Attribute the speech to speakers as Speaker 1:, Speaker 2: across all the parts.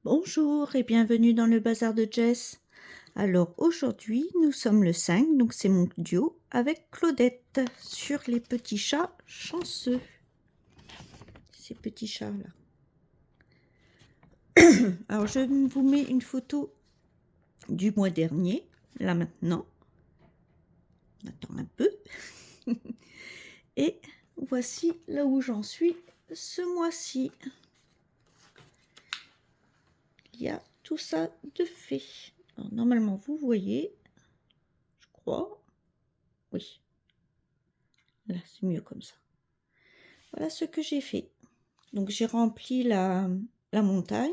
Speaker 1: Bonjour et bienvenue dans le bazar de Jess. Alors aujourd'hui, nous sommes le 5, donc c'est mon duo avec Claudette sur les petits chats chanceux. Ces petits chats-là. Alors je vous mets une photo du mois dernier, là maintenant. On attend un peu. Et voici là où j'en suis ce mois-ci. Il y a tout ça de fait. Alors, normalement, vous voyez, je crois. Oui. Là, c'est mieux comme ça. Voilà ce que j'ai fait. Donc j'ai rempli la montagne,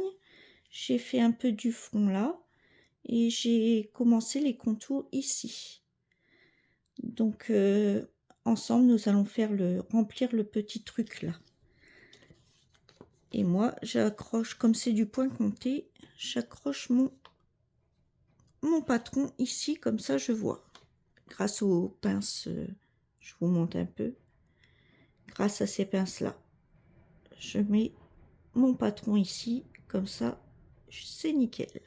Speaker 1: j'ai fait un peu du fond là et j'ai commencé les contours ici. Donc ensemble nous allons faire remplir le petit truc là. Et moi j'accroche, comme c'est du point compté, j'accroche mon patron ici, comme ça je vois. Grâce aux pinces, je vous montre un peu. Grâce à ces pinces là, je mets mon patron ici, comme ça c'est nickel.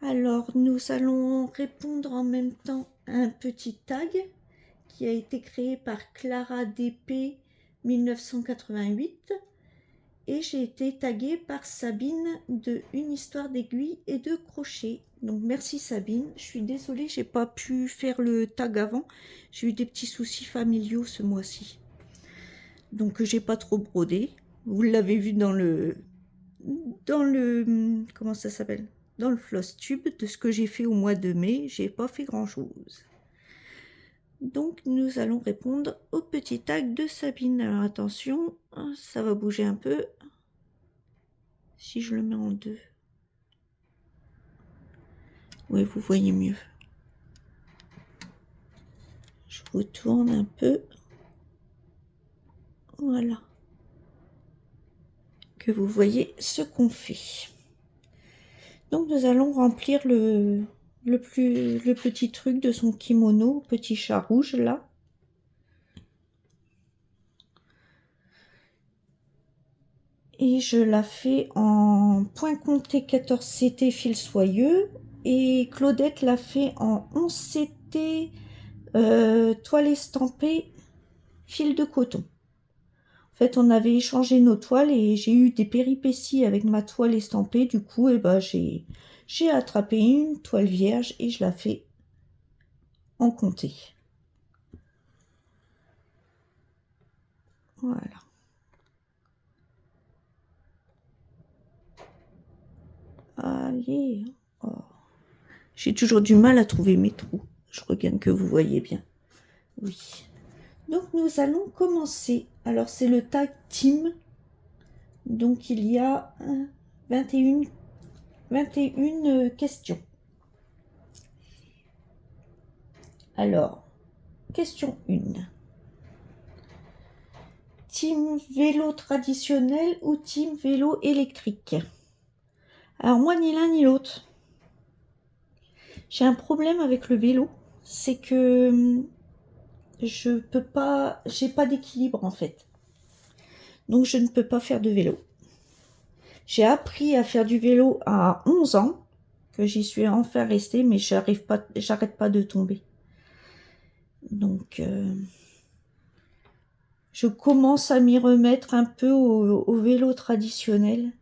Speaker 1: Alors, nous allons répondre en même temps à un petit tag qui a été créé par Clara DP 1988 et j'ai été taguée par Sabine de Une histoire d'aiguille et de crochet. Donc merci Sabine, je suis désolée, j'ai pas pu faire le tag avant, j'ai eu des petits soucis familiaux ce mois-ci. Donc j'ai pas trop brodé. Vous l'avez vu dans le comment ça s'appelle, dans le floss tube de ce que j'ai fait au mois de mai. J'ai pas fait grand chose. Donc nous allons répondre au petit tag de Sabine. Alors attention, ça va bouger un peu si je le mets en deux. Oui, vous voyez mieux. Je retourne un peu, voilà, que vous voyez ce qu'on fait. Donc nous allons remplir le petit truc de son kimono, petit chat rouge là. Et je la fais en point compté 14 CT fil soyeux et Claudette l'a fait en 11 CT toile estampée fil de coton. En fait, on avait échangé nos toiles et j'ai eu des péripéties avec ma toile estampée. Du coup, j'ai attrapé une toile vierge et je la fais en compté. Voilà. Allez. Oh. J'ai toujours du mal à trouver mes trous. Je regarde que vous voyez bien. Oui. Donc nous allons commencer. Alors c'est le tag team. Donc il y a 21 questions. Alors, question 1. Team vélo traditionnel ou team vélo électrique? Alors moi ni l'un ni l'autre. J'ai un problème avec le vélo. C'est que je peux pas, j'ai pas d'équilibre en fait. Donc je ne peux pas faire de vélo. J'ai appris à faire du vélo à 11 ans, que j'y suis enfin restée, mais j'arrête pas de tomber. Donc je commence à m'y remettre un peu au vélo traditionnel.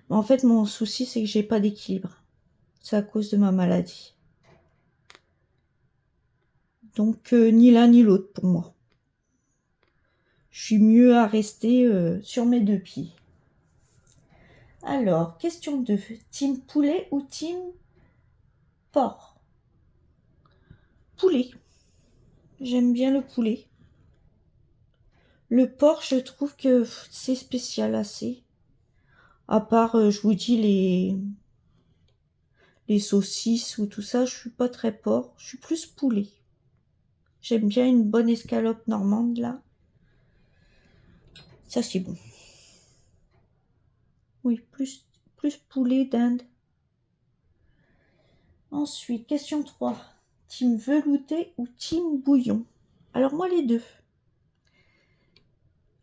Speaker 1: Mais en fait, mon souci, c'est que j'ai pas d'équilibre. C'est à cause de ma maladie. Donc ni l'un ni l'autre pour moi. Je suis mieux à rester sur mes deux pieds. Alors, question 2. Team poulet ou team porc? Poulet. J'aime bien le poulet. Le porc, je trouve que c'est spécial assez. À part, je vous dis, les saucisses ou tout ça, je suis pas très porc. Je suis plus poulet. J'aime bien une bonne escalope normande, là. Ça, c'est bon. Oui, plus poulet d'Inde. Ensuite, question 3. Team velouté ou team bouillon? Alors moi, les deux.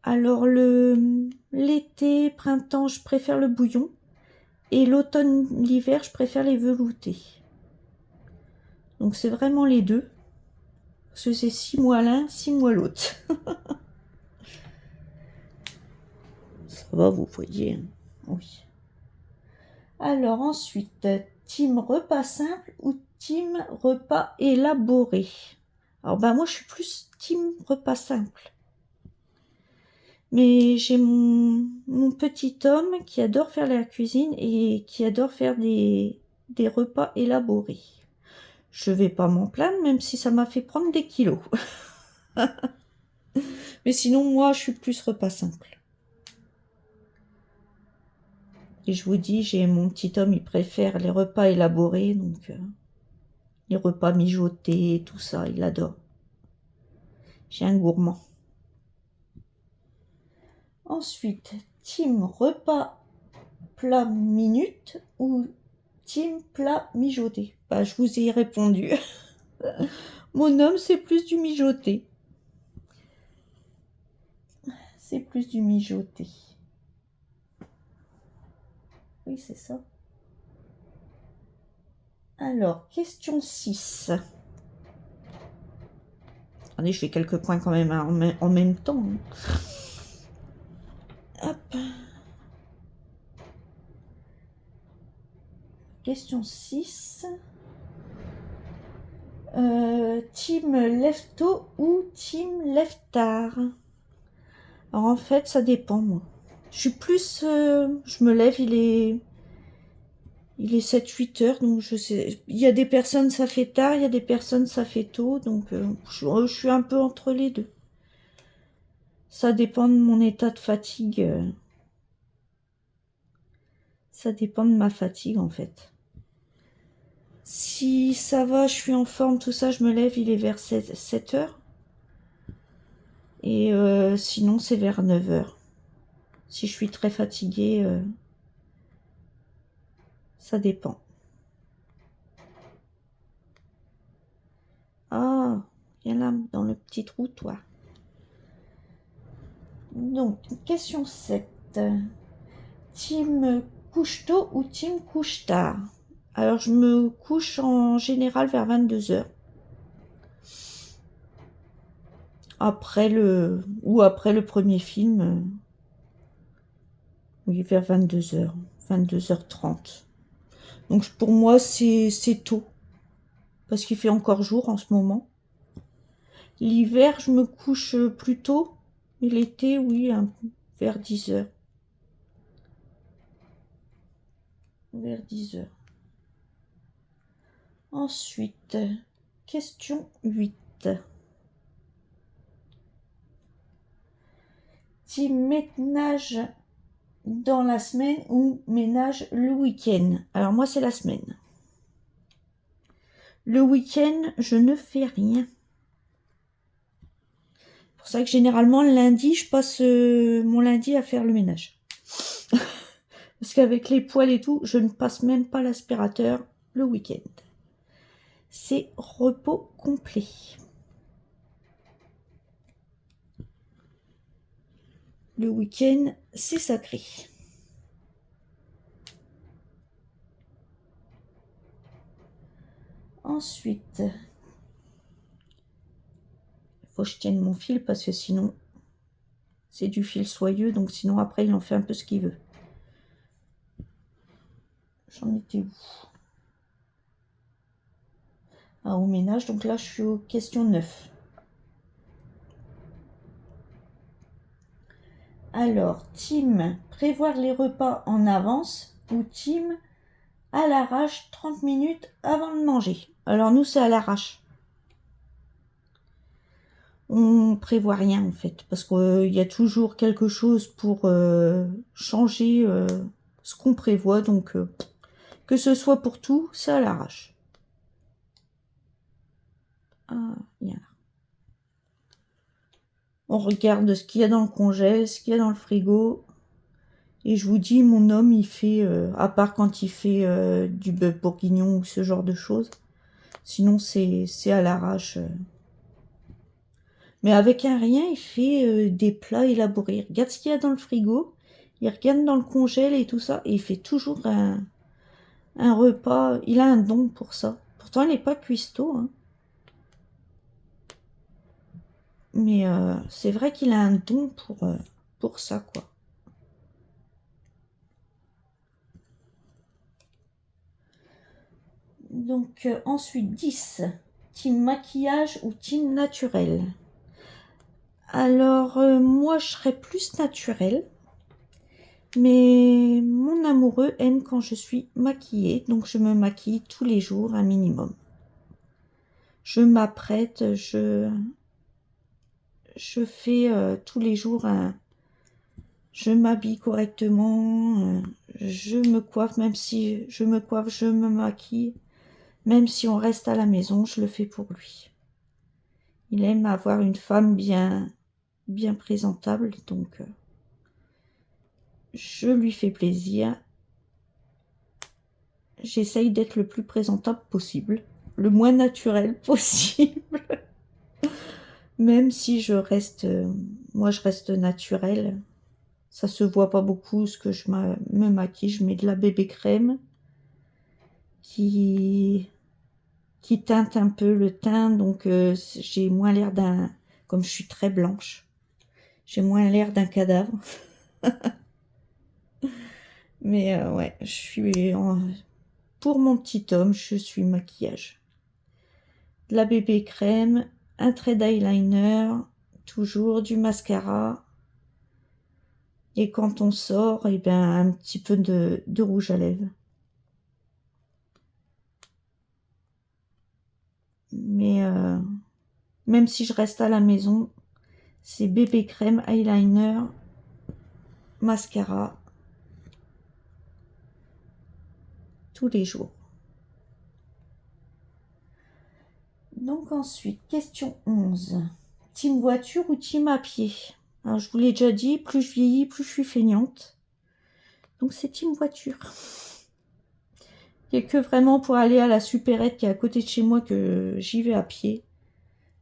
Speaker 1: Alors l'été, printemps, je préfère le bouillon. Et l'automne, l'hiver, je préfère les veloutés. Donc c'est vraiment les deux. Parce que c'est 6 mois l'un, 6 mois l'autre. Ça va, vous voyez. Hein. Oui. Alors ensuite, team repas simple ou team repas élaboré? Alors ben moi je suis plus team repas simple. Mais j'ai mon petit homme qui adore faire la cuisine et qui adore faire des repas élaborés. Je vais pas m'en plaindre, même si ça m'a fait prendre des kilos. Mais sinon, moi, je suis plus repas simple. Et je vous dis, j'ai mon petit homme, il préfère les repas élaborés, donc les repas mijotés, tout ça, il adore. J'ai un gourmand. Ensuite, team repas plat minute ou team plat mijoté? Bah, je vous ai répondu. Mon homme, c'est plus du mijoté. C'est plus du mijoté. Oui, c'est ça. Alors, question 6. Attendez, je fais quelques points quand même en même temps. Hop. Question 6. Team lève-tôt ou team lève-tard? Alors en fait, ça dépend, moi. Je suis plus... je me lève, il est 7-8 heures, donc je sais... Il y a des personnes, ça fait tard, il y a des personnes, ça fait tôt, donc je suis un peu entre les deux. Ça dépend de mon état de fatigue. Ça dépend de ma fatigue, en fait. Si ça va, je suis en forme, tout ça, je me lève, il est vers 7 heures. Et sinon, c'est vers 9 heures. Si je suis très fatiguée, ça dépend. Ah, viens là, dans le petit trou, toi. Donc, question 7. Team couche tôt ou team couche tard? Alors, je me couche en général vers 22 heures. Après le premier film. Oui, vers 22 heures. 22h30. Donc, pour moi, c'est tôt. Parce qu'il fait encore jour en ce moment. L'hiver, je me couche plus tôt. Et l'été, oui, vers 10 heures. Vers 10 heures. Ensuite, question 8. Team ménage dans la semaine ou ménage le week-end? Alors moi, c'est la semaine. Le week-end, je ne fais rien. C'est pour ça que généralement, le lundi, je passe mon lundi à faire le ménage. Parce qu'avec les poêles et tout, je ne passe même pas l'aspirateur le week-end. C'est repos complet. Le week-end, c'est sacré. Ensuite, il faut que je tienne mon fil parce que sinon, c'est du fil soyeux. Donc sinon, après, il en fait un peu ce qu'il veut. J'en étais où? Ah, au ménage. Donc là, je suis aux questions 9. Alors, team prévoir les repas en avance ou team à l'arrache 30 minutes avant de manger? Alors nous, c'est à l'arrache. On prévoit rien en fait, parce qu'il y a toujours quelque chose pour changer ce qu'on prévoit, donc que ce soit pour tout, c'est à l'arrache. Ah, bien. On regarde ce qu'il y a dans le congèle, ce qu'il y a dans le frigo. Et je vous dis, mon homme, il fait, à part quand il fait du bœuf bourguignon ou ce genre de choses, sinon c'est à l'arrache. Mais avec un rien, il fait des plats élaborés. Il regarde ce qu'il y a dans le frigo, il regarde dans le congèle et tout ça, et il fait toujours un repas. Il a un don pour ça. Pourtant, il n'est pas cuistot, hein. Mais c'est vrai qu'il a un don pour ça, quoi. Donc, ensuite, 10. Team maquillage ou team naturel? Alors, moi, je serais plus naturel. Mais mon amoureux aime quand je suis maquillée. Donc, je me maquille tous les jours un minimum. Je m'apprête, je fais tous les jours je m'habille correctement, je me coiffe, même si je me coiffe, je me maquille. Même si on reste à la maison, je le fais pour lui. Il aime avoir une femme bien présentable, donc je lui fais plaisir. J'essaye d'être le plus présentable possible, le moins naturel possible. Même si moi je reste naturelle. Ça se voit pas beaucoup ce que je me maquille. Je mets de la bébé crème qui teinte un peu le teint, donc j'ai moins l'air comme je suis très blanche, j'ai moins l'air d'un cadavre. Mais ouais, pour mon petit homme, je suis maquillage. De la bébé crème, un trait d'eyeliner, toujours du mascara. Et quand on sort, et ben un petit peu de rouge à lèvres. Mais même si je reste à la maison, c'est bébé crème, eyeliner, mascara, tous les jours. Donc ensuite, question 11. Team voiture ou team à pied? Alors je vous l'ai déjà dit, plus je vieillis, plus je suis feignante. Donc c'est team voiture. Il n'y a que vraiment pour aller à la supérette qui est à côté de chez moi que j'y vais à pied.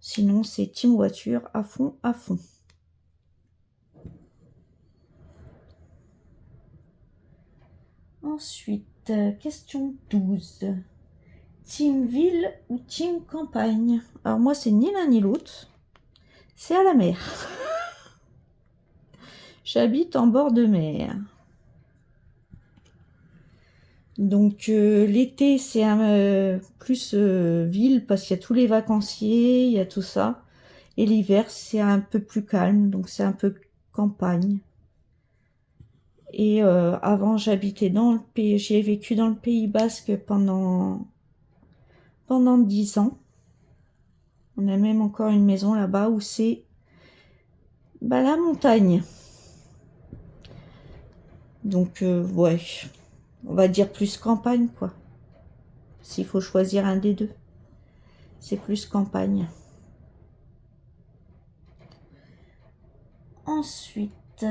Speaker 1: Sinon c'est team voiture à fond, à fond. Ensuite, question 12. Team ville ou team campagne? Alors moi, c'est ni l'un ni l'autre. C'est à la mer. J'habite en bord de mer. Donc l'été, c'est plus ville parce qu'il y a tous les vacanciers, il y a tout ça. Et l'hiver, c'est un peu plus calme, donc c'est un peu campagne. Et avant, j'habitais dans le pays, j'ai vécu dans le Pays Basque pendant 10 ans. On a même encore une maison là-bas où c'est la montagne. Donc, ouais, on va dire plus campagne, quoi. S'il faut choisir un des deux, c'est plus campagne. Ensuite,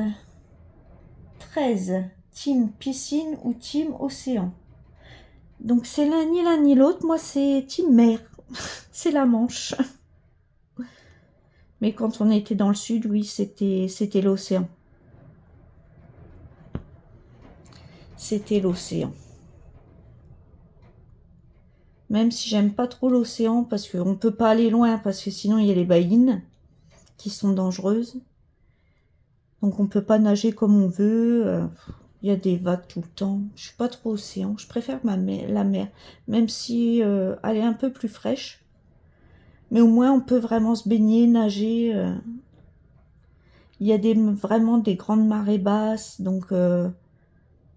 Speaker 1: 13. Team piscine ou team océan? Donc, c'est ni l'un ni l'autre. Moi, c'est team mer. C'est la Manche. Mais quand on était dans le sud, oui, c'était l'océan. C'était l'océan. Même si j'aime pas trop l'océan, parce qu'on ne peut pas aller loin, parce que sinon il y a les baleines qui sont dangereuses. Donc on ne peut pas nager comme on veut. Il y a des vagues tout le temps. Je suis pas trop océan. Je préfère la mer. Même si elle est un peu plus fraîche. Mais au moins on peut vraiment se baigner, nager. Il y a vraiment des grandes marées basses. Donc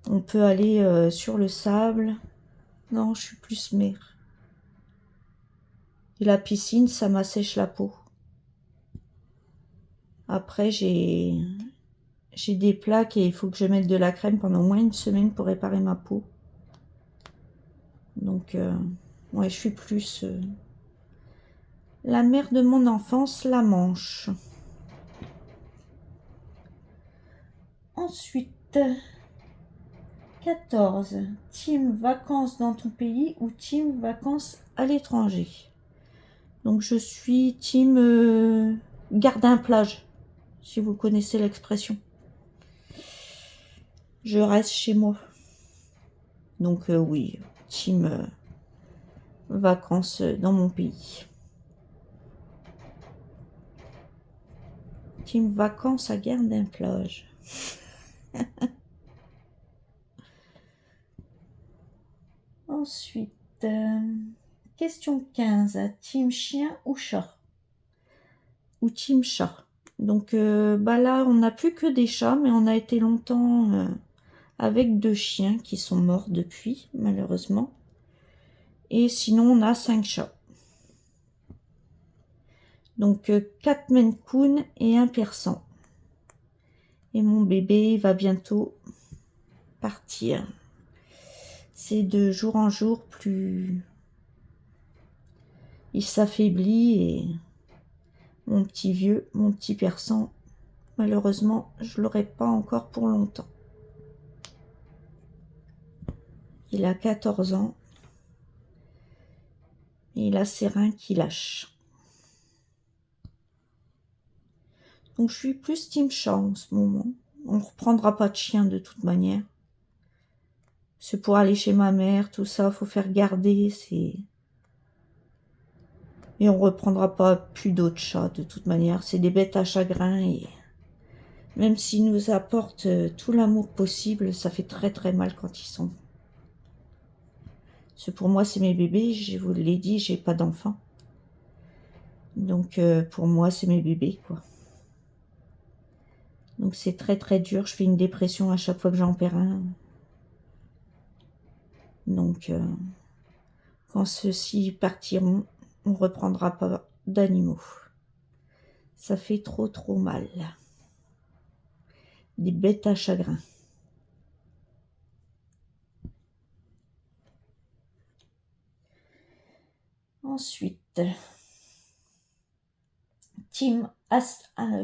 Speaker 1: on peut aller sur le sable. Non, je suis plus mer. Et la piscine, ça m'assèche la peau. Après, j'ai des plaques et il faut que je mette de la crème pendant au moins une semaine pour réparer ma peau. Donc, ouais, je suis plus la mer de mon enfance, la Manche. Ensuite, 14. Team vacances dans ton pays ou team vacances à l'étranger? Donc, je suis team gardien-plage, si vous connaissez l'expression. Je reste chez moi. Donc oui, team vacances dans mon pays. Team vacances à gardien-plage. Ensuite, question 15. Team chien ou chat? Ou team chat? Donc là, on n'a plus que des chats, mais on a été longtemps avec 2 chiens qui sont morts depuis, malheureusement. Et sinon, on a 5 chats. Donc 4 Maine Coon et 1 Persan. Et mon bébé va bientôt partir. C'est de jour en jour plus... Il s'affaiblit et mon petit vieux, mon petit Persan, malheureusement, je l'aurai pas encore pour longtemps. Il a 14 ans. Et il a ses reins qui lâchent. Donc je suis plus team chat en ce moment. On ne reprendra pas de chien de toute manière. C'est pour aller chez ma mère, tout ça, faut faire garder, c'est... Et on reprendra pas plus d'autres chats de toute manière. C'est des bêtes à chagrin et même s'ils nous apportent tout l'amour possible, ça fait très très mal quand ils sont. Parce que pour moi, c'est mes bébés, je vous l'ai dit, j'ai pas d'enfant. Donc pour moi, c'est mes bébés, quoi. Donc c'est très très dur, je fais une dépression à chaque fois que j'en perds un. Donc quand ceux-ci partiront, on ne reprendra pas d'animaux. Ça fait trop trop mal. Des bêtes à chagrin. Ensuite,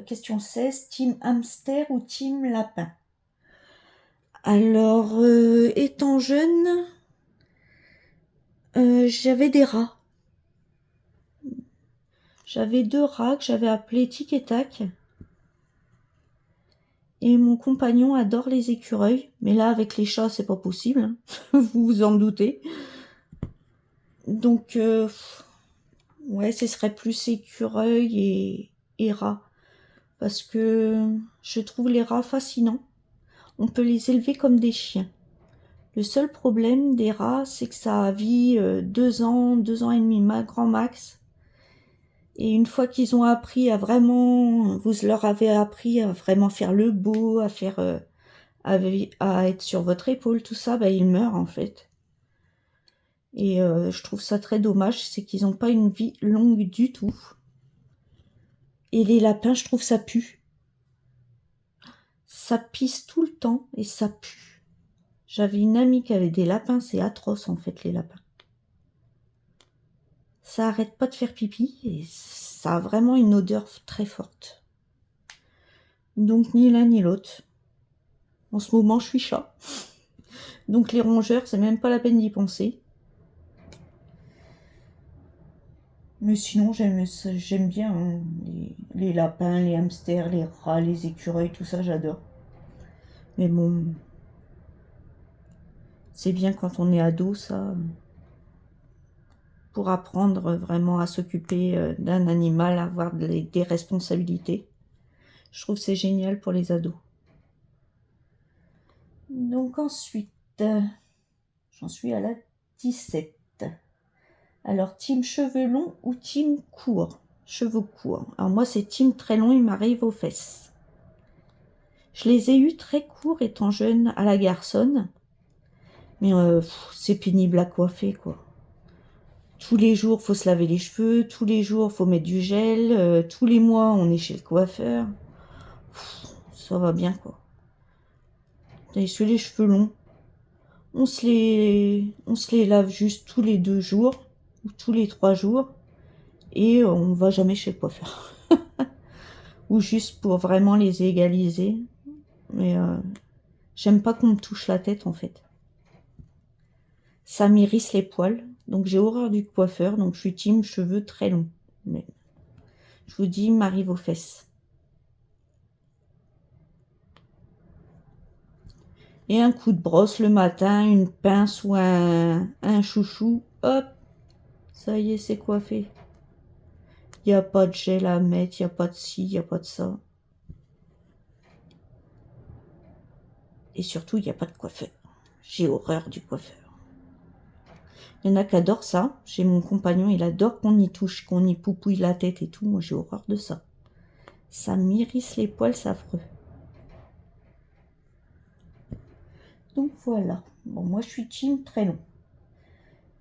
Speaker 1: question 16, team hamster ou team lapin? Alors, étant jeune, j'avais des rats. J'avais 2 rats que j'avais appelés Tic et Tac. Et mon compagnon adore les écureuils. Mais là, avec les chats, c'est pas possible. Hein. Vous vous en doutez. Donc, ouais, ce serait plus écureuil et rats. Parce que je trouve les rats fascinants. On peut les élever comme des chiens. Le seul problème des rats, c'est que ça vit 2 ans, 2 ans et demi, grand max. Et une fois qu'ils ont appris à vraiment, vous leur avez appris à vraiment faire le beau, à faire, à être sur votre épaule, tout ça, bah, ils meurent en fait. Et je trouve ça très dommage, c'est qu'ils n'ont pas une vie longue du tout. Et les lapins, je trouve ça pue. Ça pisse tout le temps et ça pue. J'avais une amie qui avait des lapins, c'est atroce en fait les lapins. Ça arrête pas de faire pipi et ça a vraiment une odeur très forte. Donc ni l'un ni l'autre. En ce moment, je suis chat. Donc les rongeurs, c'est même pas la peine d'y penser. Mais sinon, j'aime bien hein, les lapins, les hamsters, les rats, les écureuils, tout ça, j'adore. Mais bon, c'est bien quand on est ado, ça, pour apprendre vraiment à s'occuper d'un animal, avoir des responsabilités. Je trouve que c'est génial pour les ados. Donc ensuite, j'en suis à la 17. Alors, team cheveux longs ou team court? Cheveux courts. Alors moi, c'est team très long, il m'arrive aux fesses. Je les ai eus très courts étant jeune à la garçonne. Mais c'est pénible à coiffer, quoi. Tous les jours, faut se laver les cheveux. Tous les jours, faut mettre du gel. Tous les mois, on est chez le coiffeur. Ça va bien, quoi. Et sur les cheveux longs, on se les lave juste tous les 2 jours ou tous les 3 jours et on va jamais chez le coiffeur. Ou juste pour vraiment les égaliser. Mais j'aime pas qu'on me touche la tête en fait. Ça m'irrisse les poils. Donc j'ai horreur du coiffeur. Donc je suis team cheveux très longs. Mais Je vous dis, il m'arrive aux fesses. Et un coup de brosse le matin, une pince ou un chouchou, hop, ça y est, c'est coiffé. Il n'y a pas de gel à mettre, il n'y a pas de ci, il n'y a pas de ça. Et surtout, il n'y a pas de coiffeur. J'ai horreur du coiffeur. Il y en a qui adorent ça. J'ai mon compagnon, il adore qu'on y touche, qu'on y poupouille la tête et tout. Moi, j'ai horreur de ça. Ça m'irrisse les poils, c'est affreux. Donc voilà. Bon, moi, je suis team très long.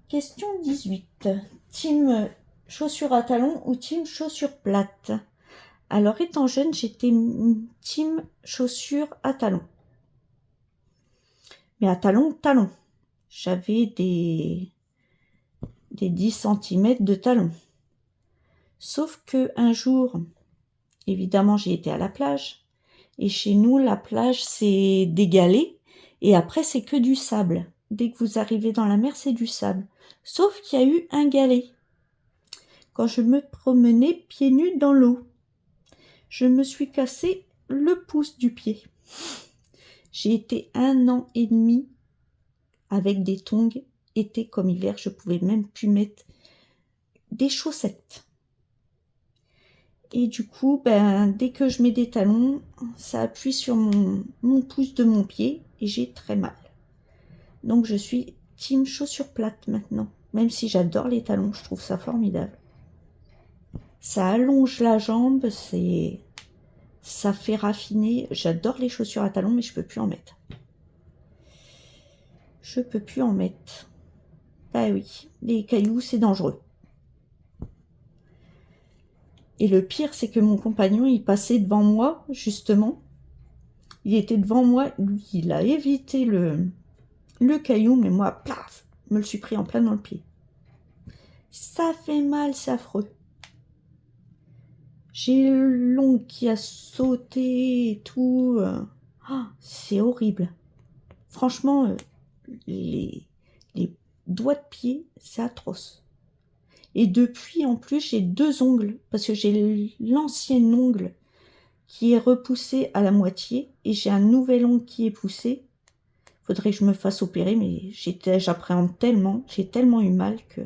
Speaker 1: Question 18. Team chaussures à talons ou team chaussures plates? Alors, étant jeune, j'étais team chaussures à talons. Mais à talons. J'avais des 10 cm de talons. Sauf que un jour, évidemment, j'ai été à la plage. Et chez nous, la plage, c'est des galets. Et après, c'est que du sable. Dès que vous arrivez dans la mer, c'est du sable. Sauf qu'il y a eu un galet. Quand je me promenais pieds nus dans l'eau, je me suis cassé le pouce du pied. J'ai été 1 an et demi avec des tongs, été comme hiver. Je pouvais même plus mettre des chaussettes. Et du coup, dès que je mets des talons, ça appuie sur mon pouce de mon pied et j'ai très mal. Donc je suis team chaussures plates maintenant. Même si j'adore les talons, je trouve ça formidable. Ça allonge la jambe, ça fait raffiner. J'adore les chaussures à talons, mais je peux plus en mettre. Je peux plus en mettre. Bah oui, les cailloux, c'est dangereux. Et le pire, c'est que mon compagnon, il passait devant moi, justement. Il était devant moi, lui, il a évité le caillou, mais moi, plaf, me le suis pris en plein dans le pied. Ça fait mal, c'est affreux. J'ai l'ongle qui a sauté et tout. C'est horrible. Franchement, les doigts de pied, c'est atroce. Et depuis, en plus, j'ai 2 ongles, parce que j'ai l'ancien ongle qui est repoussé à la moitié, et j'ai un nouvel ongle qui est poussé. Faudrait que je me fasse opérer, mais j'appréhende tellement, j'ai tellement eu mal que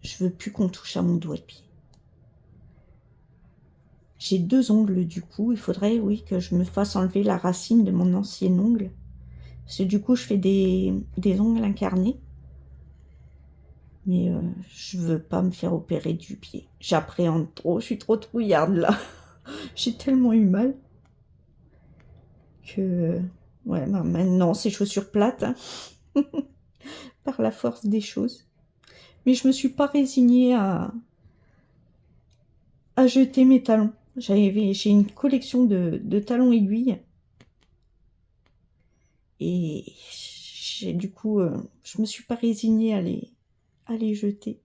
Speaker 1: je veux plus qu'on touche à mon doigt de pied. J'ai 2 ongles du coup, il faudrait, oui, que je me fasse enlever la racine de mon ancien ongle. Parce que du coup, je fais des ongles incarnés. Mais je veux pas me faire opérer du pied. J'appréhende trop, je suis trop trouillarde là. J'ai tellement eu mal que... Ouais, maintenant, c'est chaussures plates. Hein. Par la force des choses. Mais je me suis pas résignée à jeter mes talons. J'ai une collection de talons aiguilles. Et du coup, je me suis pas résignée à les jeter.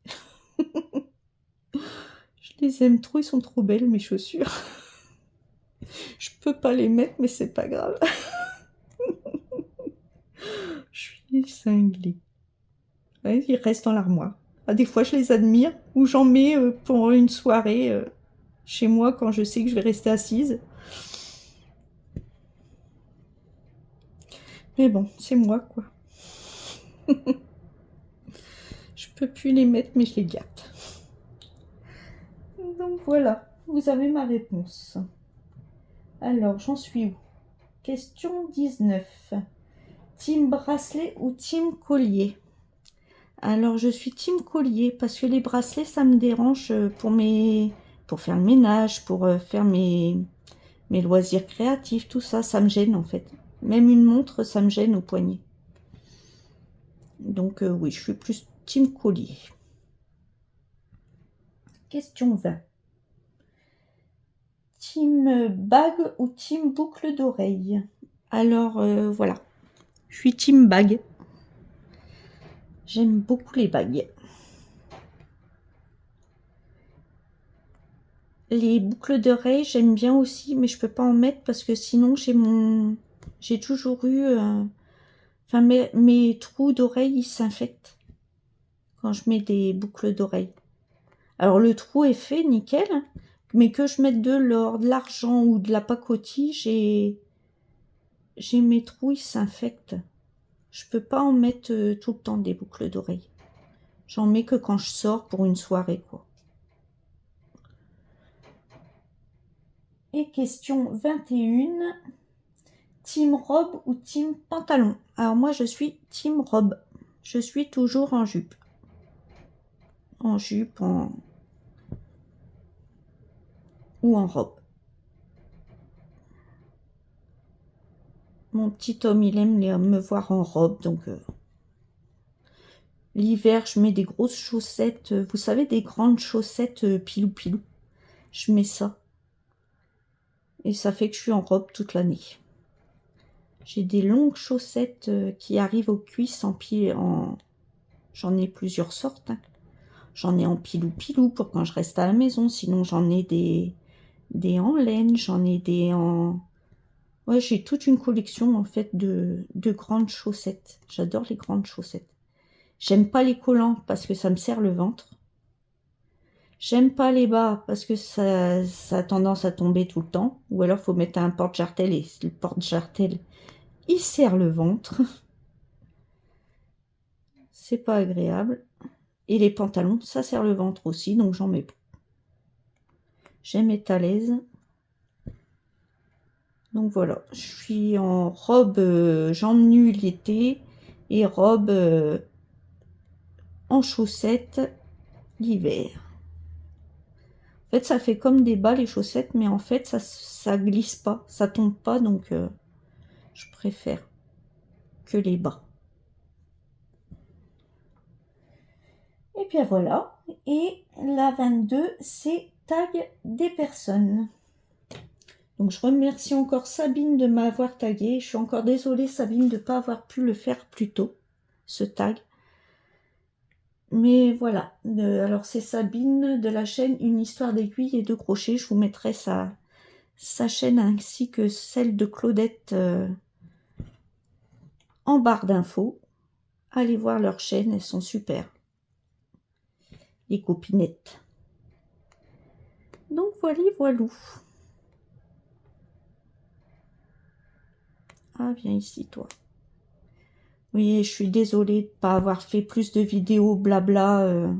Speaker 1: Je les aime trop, ils sont trop belles mes chaussures. Je peux pas les mettre, mais c'est pas grave. Je suis cinglée. Ouais, ils restent dans l'armoire. Ah, des fois, je les admire, ou j'en mets pour une soirée chez moi quand je sais que je vais rester assise. Mais bon, c'est moi, quoi. Je peux plus les mettre, mais je les garde. Donc voilà, vous avez ma réponse. Alors, j'en suis où? Question 19. Team bracelet ou team collier? Alors, je suis team collier parce que les bracelets, ça me dérange pour faire le ménage, pour faire mes loisirs créatifs, tout ça, ça me gêne en fait. Même une montre, ça me gêne au poignet. Donc oui, je suis plus team collier. Question 20. Team bague ou team boucle d'oreille? Alors voilà, je suis team bague. J'aime beaucoup les bagues. Les boucles d'oreilles, j'aime bien aussi, mais je peux pas en mettre parce que sinon j'ai toujours eu... Enfin, mes trous d'oreilles, ils s'infectent quand je mets des boucles d'oreilles. Alors, le trou est fait, nickel, mais que je mette de l'or, de l'argent ou de la pacotille, j'ai mes trous, ils s'infectent. Je peux pas en mettre tout le temps des boucles d'oreilles. J'en mets que quand je sors pour une soirée, quoi. Et question 21. Team robe ou team pantalon? Alors moi, je suis team robe. Je suis toujours en jupe. En jupe, ou en robe. Mon petit homme, il aime me voir en robe, donc... L'hiver, je mets des grosses chaussettes. Vous savez, des grandes chaussettes pilou-pilou. Je mets ça. Et ça fait que je suis en robe toute l'année. J'ai des longues chaussettes qui arrivent aux cuisses J'en ai plusieurs sortes. Hein. J'en ai en pilou-pilou pour quand je reste à la maison. Sinon, j'en ai des en laine. J'en ai des en... Ouais, j'ai toute une collection, en fait, de grandes chaussettes. J'adore les grandes chaussettes. J'aime pas les collants parce que ça me serre le ventre. J'aime pas les bas parce que ça a tendance à tomber tout le temps. Ou alors, faut mettre un porte-jartel et le porte-jartel, il serre le ventre. C'est pas agréable. Et les pantalons, ça serre le ventre aussi, donc j'en mets pas. J'aime être à l'aise. Donc voilà, je suis en robe jambes nues l'été et robe en chaussettes l'hiver. En fait, ça fait comme des bas les chaussettes, mais en fait, ça glisse pas, ça tombe pas, donc je préfère que les bas. Et bien voilà, et la 22, c'est tag des personnes. Donc je remercie encore Sabine de m'avoir tagué. Je suis encore désolée Sabine de ne pas avoir pu le faire plus tôt, ce tag. Mais voilà, alors c'est Sabine de la chaîne Une histoire d'aiguille et de crochet. Je vous mettrai sa chaîne ainsi que celle de Claudette en barre d'infos. Allez voir leur chaîne, elles sont super. Les copinettes. Donc voilà, voilou. Ah, viens ici, toi. Oui, je suis désolée de ne pas avoir fait plus de vidéos blabla.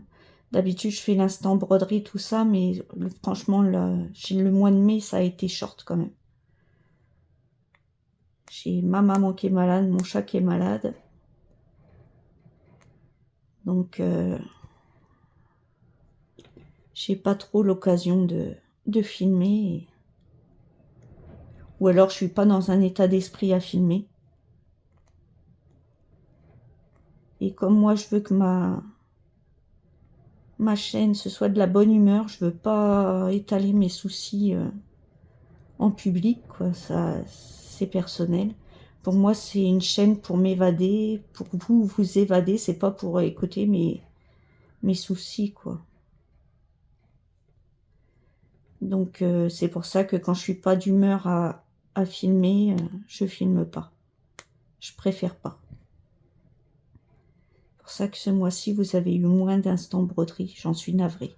Speaker 1: D'habitude, je fais l'instant broderie, tout ça, mais franchement, le mois de mai, ça a été short quand même. J'ai ma maman qui est malade, mon chat qui est malade. Donc, j'ai pas trop l'occasion de filmer. Ou alors, je suis pas dans un état d'esprit à filmer. Et comme moi, je veux que ma chaîne, ce soit de la bonne humeur, je veux pas étaler mes soucis en public, quoi. Ça, c'est personnel. Pour moi, c'est une chaîne pour m'évader. Pour vous évader, c'est pas pour écouter mes soucis, quoi. Donc, c'est pour ça que quand je suis pas d'humeur à filmer, je filme pas. Je préfère pas. C'est pour ça que ce mois-ci, vous avez eu moins d'instants broderie. J'en suis navrée.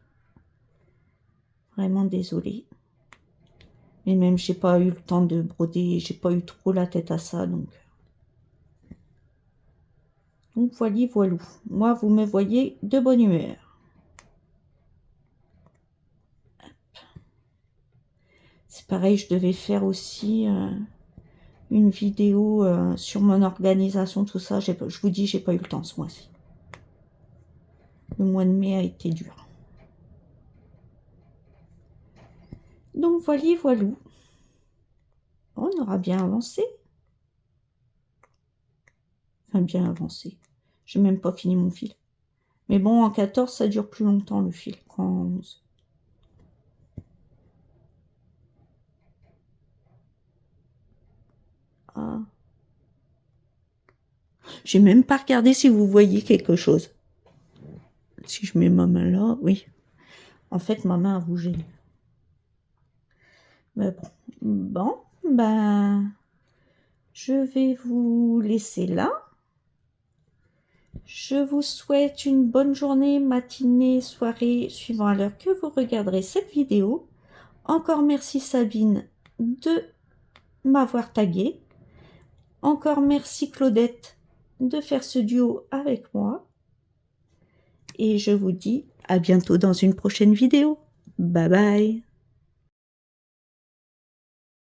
Speaker 1: Vraiment désolée. Mais même, j'ai pas eu le temps de broder. J'ai pas eu trop la tête à ça, donc... Donc voilà, voilou. Moi, vous me voyez de bonne humeur. C'est pareil, je devais faire aussi une vidéo sur mon organisation, tout ça. Je vous dis, j'ai pas eu le temps ce mois-ci. Le mois de mai a été dur. Donc voilà, voilou. On aura bien avancé. Enfin, bien avancé. J'ai même pas fini mon fil. Mais bon, en 14, ça dure plus longtemps le fil qu'en 11. Ah. J'ai même pas regardé si vous voyez quelque chose. Si je mets ma main là, oui. En fait, ma main a bougé. Mais bon, ben, je vais vous laisser là. Je vous souhaite une bonne journée, matinée, soirée, suivant à l'heure que vous regarderez cette vidéo. Encore merci Sabine de m'avoir tagué. Encore merci Claudette de faire ce duo avec moi. Et je vous dis à bientôt dans une prochaine vidéo. Bye bye.